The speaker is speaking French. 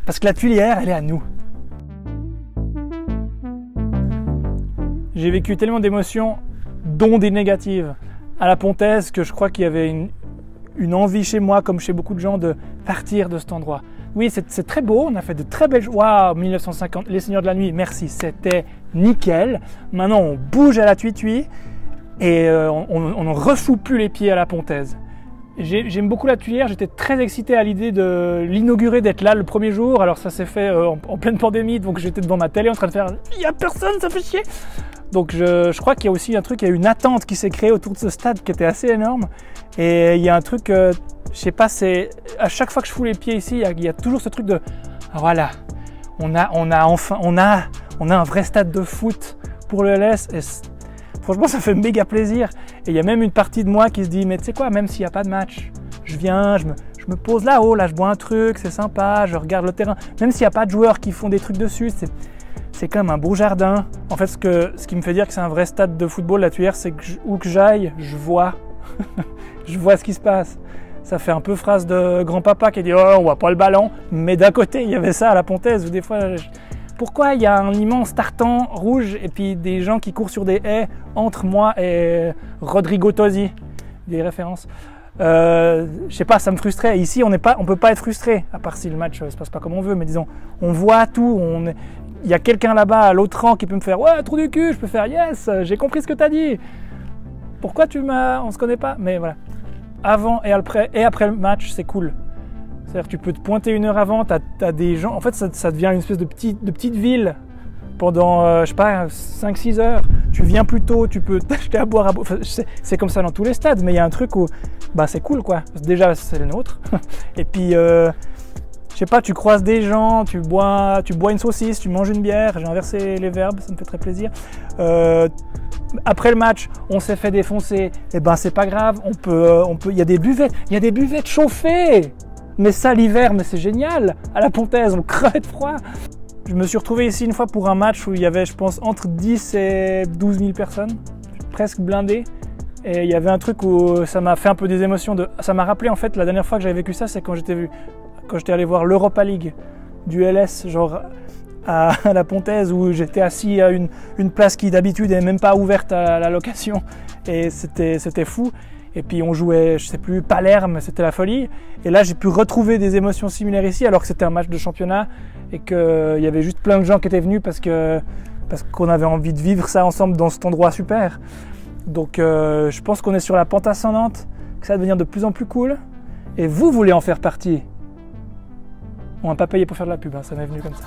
Parce que la Tuilière, elle est à nous. J'ai vécu tellement d'émotions, dont des négatives, à la Pontaise, que je crois qu'il y avait une envie chez moi, comme chez beaucoup de gens, de partir de cet endroit. Oui, c'est très beau, on a fait de très belles choses. Waouh, 1950, les Seigneurs de la Nuit, merci, c'était nickel. Maintenant, on bouge à la Tuituie et on ne refoule plus les pieds à la Pontaise. J'aime beaucoup la Tuilière, j'étais très excité à l'idée de l'inaugurer, d'être là le premier jour. Alors ça s'est fait en pleine pandémie, donc j'étais devant ma télé en train de faire « il n'y a personne, ça fait chier !» Donc je crois qu'il y a aussi un truc, il y a une attente qui s'est créée autour de ce stade qui était assez énorme. Et il y a un truc, je sais pas, c'est à chaque fois que je fous les pieds ici, il y a toujours ce truc de voilà, on a un vrai stade de foot pour le LS. Et franchement, ça fait méga plaisir. Et il y a même une partie de moi qui se dit, mais tu sais quoi, même s'il n'y a pas de match, je viens, je me pose là-haut, là je bois un truc, c'est sympa, je regarde le terrain. Même s'il n'y a pas de joueurs qui font des trucs dessus, c'est quand même un beau jardin. En fait, ce qui me fait dire que c'est un vrai stade de football, la Tuilière, c'est que où que j'aille, je vois. Je vois ce qui se passe. Ça fait un peu phrase de grand-papa qui dit « Oh, on voit pas le ballon ». Mais d'un côté, il y avait ça à la Pontaise où des fois... Pourquoi il y a un immense tartan rouge et puis des gens qui courent sur des haies entre moi et Rodrigo Tosi? Des références. Je sais pas, ça me frustrait. Ici, on peut pas être frustré, à part si le match se passe pas comme on veut. Mais disons, on voit tout. Il y a quelqu'un là-bas à l'autre rang qui peut me faire « Ouais, trou du cul », je peux faire « Yes, j'ai compris ce que tu as dit ». Pourquoi on se connaît pas? Mais voilà. Avant et après le match, c'est cool. C'est-à-dire que tu peux te pointer une heure avant, t'as des gens... En fait, ça devient une espèce de petite ville pendant, je sais pas, 5-6 heures. Tu viens plus tôt, tu peux t'acheter à boire. Enfin, c'est comme ça dans tous les stades, mais il y a un truc où bah, c'est cool, quoi. Déjà, c'est le nôtre. Et puis, je sais pas, tu croises des gens, tu bois une saucisse, tu manges une bière. J'ai inversé les verbes, ça me fait très plaisir. Après le match, on s'est fait défoncer. Et ben, c'est pas grave. Il y a des buvettes chauffées. Mais ça, l'hiver, mais c'est génial. À la Pontaise, on crevait de froid. Je me suis retrouvé ici une fois pour un match où il y avait, je pense, entre 10 et 12 000 personnes, presque blindé. Et il y avait un truc où ça m'a fait un peu des émotions. Ça m'a rappelé, en fait, la dernière fois que j'avais vécu ça, c'est quand j'étais allé voir l'Europa League du LS, genre à la Pontaise, où j'étais assis à une place qui d'habitude n'est même pas ouverte à la location. Et c'était fou. Et puis on jouait, je sais plus, Palerme, c'était la folie. Et là, j'ai pu retrouver des émotions similaires ici, alors que c'était un match de championnat et qu'il y avait juste plein de gens qui étaient venus parce qu'on avait envie de vivre ça ensemble dans cet endroit super. Donc je pense qu'on est sur la pente ascendante, que ça va devenir de plus en plus cool. Et vous voulez en faire partie. On n'a pas payé pour faire de la pub, hein, ça m'est venu comme ça.